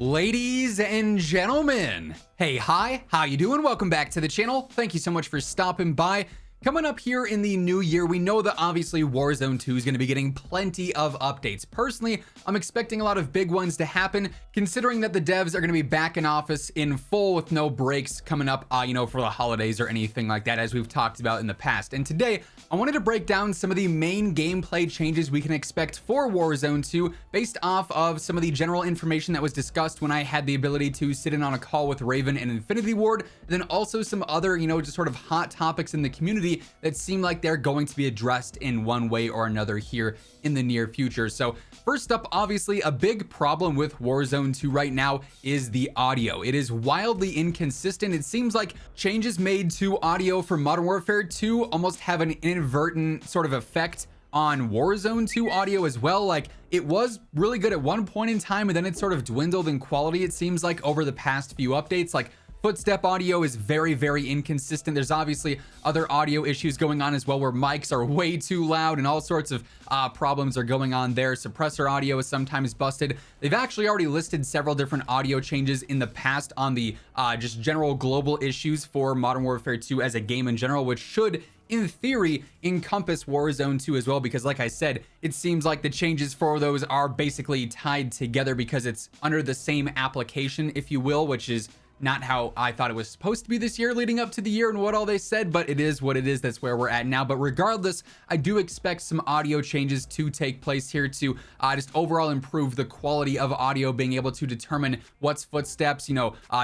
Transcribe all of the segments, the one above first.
Ladies and gentlemen, hey, hi, how you doing? Welcome back to the channel. Thank you so much for stopping by. Coming up here in the new year, we know that obviously Warzone 2 is going to be getting plenty of updates. Personally, I'm expecting a lot of big ones to happen, considering that the devs are going to be back in office in full with no breaks coming up, for the holidays or anything like that, as we've talked about in the past. And today, I wanted to break down some of the main gameplay changes we can expect for Warzone 2 based off of some of the general information that was discussed when I had the ability to sit in on a call with Raven and Infinity Ward, and then also some other, just sort of hot topics in the community that seem like they're going to be addressed in one way or another here in the near future. So first up, obviously a big problem with Warzone 2 right now is the audio. It is wildly inconsistent. It seems like changes made to audio for Modern Warfare 2 almost have an inadvertent sort of effect on Warzone 2 audio as well. Like, it was really good at one point in time, and then it sort of dwindled in quality, it seems like, over the past few updates. Like, footstep audio is very, very inconsistent. There's obviously other audio issues going on as well, where mics are way too loud and all sorts of problems are going on there. Suppressor audio is sometimes busted. They've actually already listed several different audio changes in the past on the just general global issues for Modern Warfare 2 as a game in general, which should, in theory, encompass Warzone 2 as well, because like I said, it seems like the changes for those are basically tied together because it's under the same application, if you will, which is not how I thought it was supposed to be this year leading up to the year and what all they said, but it is what it is. That's where we're at now. But regardless, I do expect some audio changes to take place here to just overall improve the quality of audio, being able to determine what's footsteps,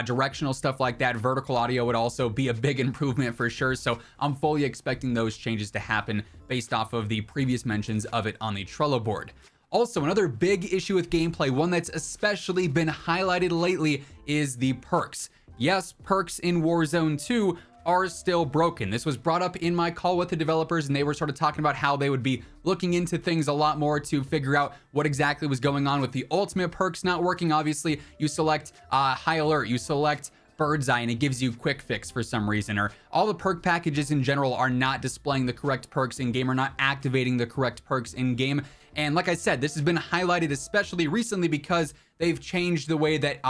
directional stuff like that. Vertical audio would also be a big improvement for sure. So I'm fully expecting those changes to happen based off of the previous mentions of it on the Trello board. Also, another big issue with gameplay, one that's especially been highlighted lately, is the perks. Yes, perks in Warzone 2 are still broken. This was brought up in my call with the developers, and they were sort of talking about how they would be looking into things a lot more to figure out what exactly was going on with the ultimate perks not working. Obviously, you select high alert, you select bird's eye, and it gives you quick fix for some reason, or all the perk packages in general are not displaying the correct perks in game, or not activating the correct perks in game. And like I said, this has been highlighted especially recently because they've changed the way that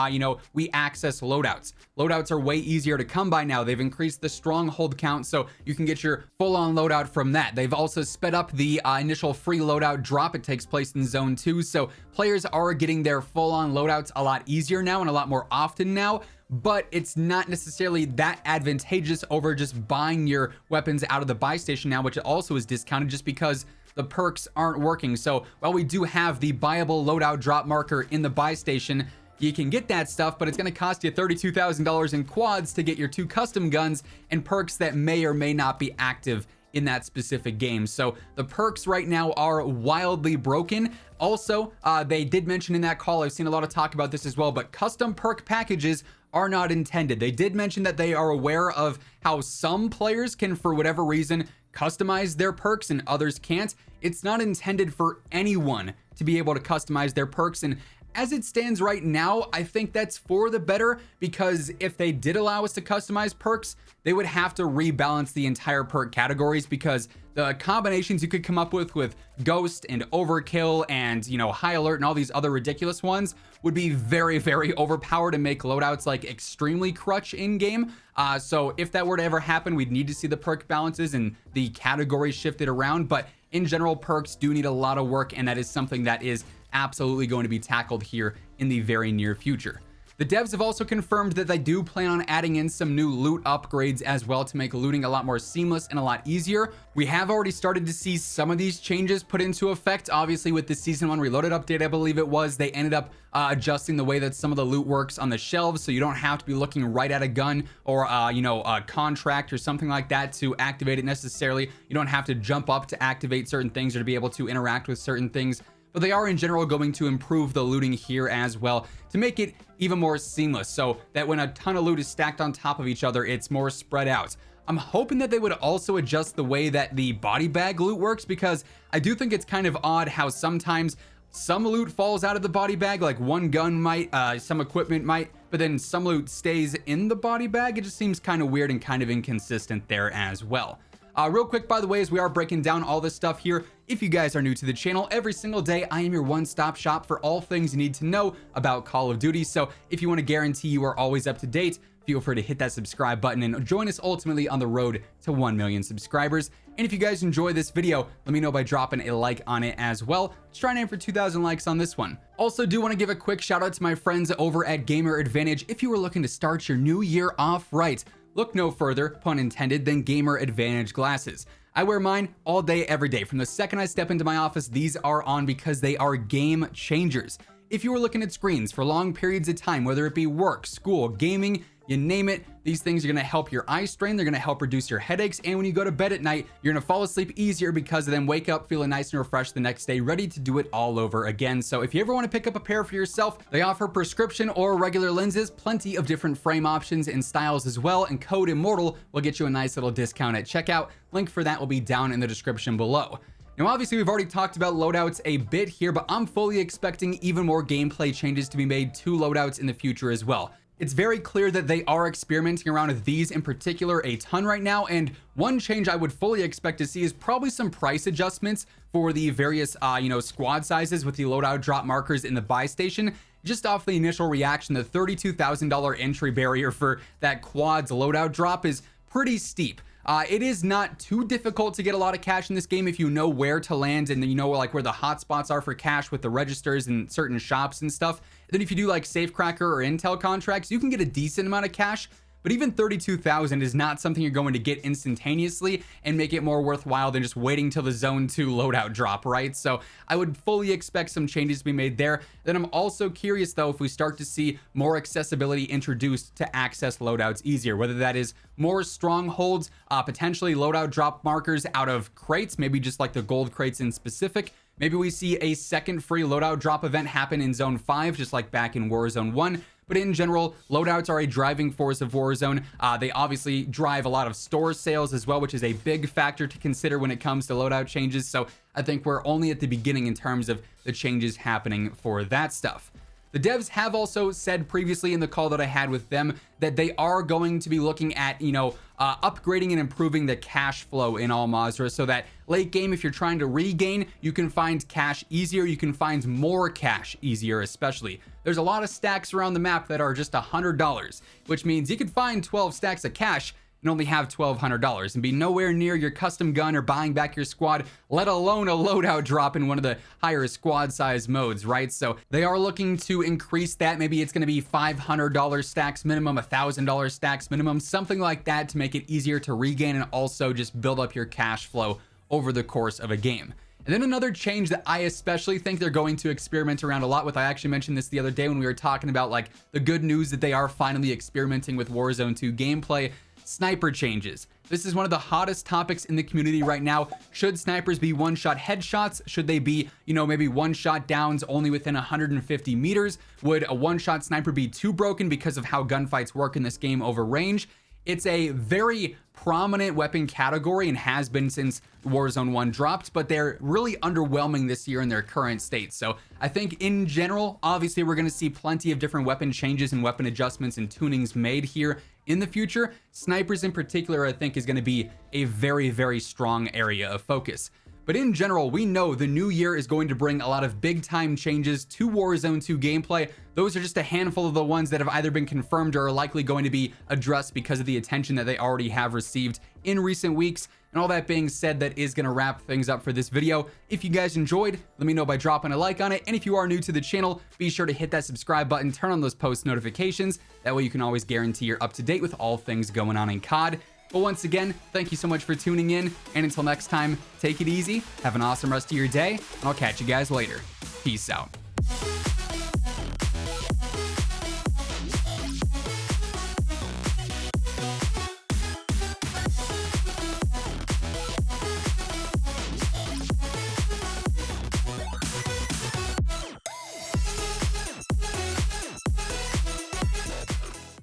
we access loadouts. Loadouts are way easier to come by now. They've increased the stronghold count, so you can get your full-on loadout from that. They've also sped up the initial free loadout drop. It takes place in Zone 2, so players are getting their full-on loadouts a lot easier now and a lot more often now. But it's not necessarily that advantageous over just buying your weapons out of the buy station now, which also is discounted just because the perks aren't working. So while we do have the buyable loadout drop marker in the buy station, you can get that stuff, but it's going to cost you $32,000 in quads to get your 2 custom guns and perks that may or may not be active in that specific game. So the perks right now are wildly broken. Also, they did mention in that call, I've seen a lot of talk about this as well, but custom perk packages are not intended. They did mention that they are aware of how some players can, for whatever reason, customize their perks and others can't. It's not intended for anyone to be able to customize their perks, and as it stands right now, I think that's for the better, because if they did allow us to customize perks, they would have to rebalance the entire perk categories, because the combinations you could come up with Ghost and Overkill and, High Alert and all these other ridiculous ones would be very, very overpowered and make loadouts like extremely crutch in game. So if that were to ever happen, we'd need to see the perk balances and the categories shifted around. But in general, perks do need a lot of work, and that is something that is absolutely going to be tackled here in the very near future. The devs have also confirmed that they do plan on adding in some new loot upgrades as well to make looting a lot more seamless and a lot easier. We have already started to see some of these changes put into effect. Obviously, with the Season 1 Reloaded update, I believe it was, they ended up adjusting the way that some of the loot works on the shelves, so you don't have to be looking right at a gun or a contract or something like that to activate it necessarily. You don't have to jump up to activate certain things or to be able to interact with certain things. But they are in general going to improve the looting here as well to make it even more seamless, so that when a ton of loot is stacked on top of each other, it's more spread out. I'm hoping that they would also adjust the way that the body bag loot works, because I do think it's kind of odd how sometimes some loot falls out of the body bag, like one gun might, some equipment might, but then some loot stays in the body bag. It just seems kind of weird and kind of inconsistent there as well. Real quick, by the way, as we are breaking down all this stuff here, if you guys are new to the channel, every single day I am your one-stop shop for all things you need to know about Call of Duty. So if you want to guarantee you are always up to date, feel free to hit that subscribe button and join us ultimately on the road to 1 million subscribers. And if you guys enjoy this video, let me know by dropping a like on it as well. Let's try and aim for 2,000 likes on this one. Also, do want to give a quick shout out to my friends over at Gamer Advantage. If you were looking to start your new year off right, look no further, pun intended, than Gamer Advantage glasses. I wear mine all day, every day. From the second I step into my office, these are on because they are game changers. If you were looking at screens for long periods of time, whether it be work, school, gaming, you name it, these things are going to help your eye strain. They're going to help reduce your headaches. And when you go to bed at night, you're going to fall asleep easier because of them. Wake up feeling nice and refreshed the next day, ready to do it all over again. So if you ever want to pick up a pair for yourself, they offer prescription or regular lenses, plenty of different frame options and styles as well. And code IMMORTAL will get you a nice little discount at checkout. Link for that will be down in the description below. Now, obviously, we've already talked about loadouts a bit here, but I'm fully expecting even more gameplay changes to be made to loadouts in the future as well. It's very clear that they are experimenting around with these in particular a ton right now, and one change I would fully expect to see is probably some price adjustments for the various, squad sizes with the loadout drop markers in the buy station. Just off the initial reaction, the $32,000 entry barrier for that quads loadout drop is pretty steep. It is not too difficult to get a lot of cash in this game if you know where to land and you know like where the hotspots are for cash with the registers and certain shops and stuff. Then if you do like Safecracker or Intel contracts, you can get a decent amount of cash. But even 32,000 is not something you're going to get instantaneously and make it more worthwhile than just waiting till the Zone 2 loadout drop, right? So I would fully expect some changes to be made there. Then I'm also curious, though, if we start to see more accessibility introduced to access loadouts easier, whether that is more strongholds, potentially loadout drop markers out of crates, maybe just like the gold crates in specific. Maybe we see a second free loadout drop event happen in Zone 5, just like back in Warzone 1. But in general, loadouts are a driving force of Warzone. They obviously drive a lot of store sales as well, which is a big factor to consider when it comes to loadout changes. So I think we're only at the beginning in terms of the changes happening for that stuff. The devs have also said previously in the call that I had with them that they are going to be looking at, upgrading and improving the cash flow in Al Mazrah so that late game, if you're trying to regain, you can find cash easier. You can find more cash easier, especially. There's a lot of stacks around the map that are just $100, which means you could find 12 stacks of cash and only have $1,200 and be nowhere near your custom gun or buying back your squad, let alone a loadout drop in one of the higher squad size modes, right? So they are looking to increase that. Maybe it's going to be $500 stacks minimum, $1,000 stacks minimum, something like that to make it easier to regain and also just build up your cash flow over the course of a game. And then another change that I especially think they're going to experiment around a lot with, I actually mentioned this the other day when we were talking about like the good news that they are finally experimenting with Warzone 2 gameplay. Sniper changes. This is one of the hottest topics in the community right now. Should snipers be one-shot headshots? Should they be, maybe one-shot downs only within 150 meters? Would a one-shot sniper be too broken because of how gunfights work in this game over range? It's a very prominent weapon category and has been since Warzone 1 dropped, but they're really underwhelming this year in their current state. So I think in general, obviously we're going to see plenty of different weapon changes and weapon adjustments and tunings made here in the future. Snipers in particular, I think, is going to be a very, very strong area of focus. But in general, we know the new year is going to bring a lot of big time changes to Warzone 2 gameplay. Those are just a handful of the ones that have either been confirmed or are likely going to be addressed because of the attention that they already have received in recent weeks. And all that being said, that is going to wrap things up for this video. If you guys enjoyed, let me know by dropping a like on it. And if you are new to the channel, be sure to hit that subscribe button, turn on those post notifications. That way you can always guarantee you're up to date with all things going on in COD. But once again, thank you so much for tuning in. And until next time, take it easy, have an awesome rest of your day, and I'll catch you guys later. Peace out.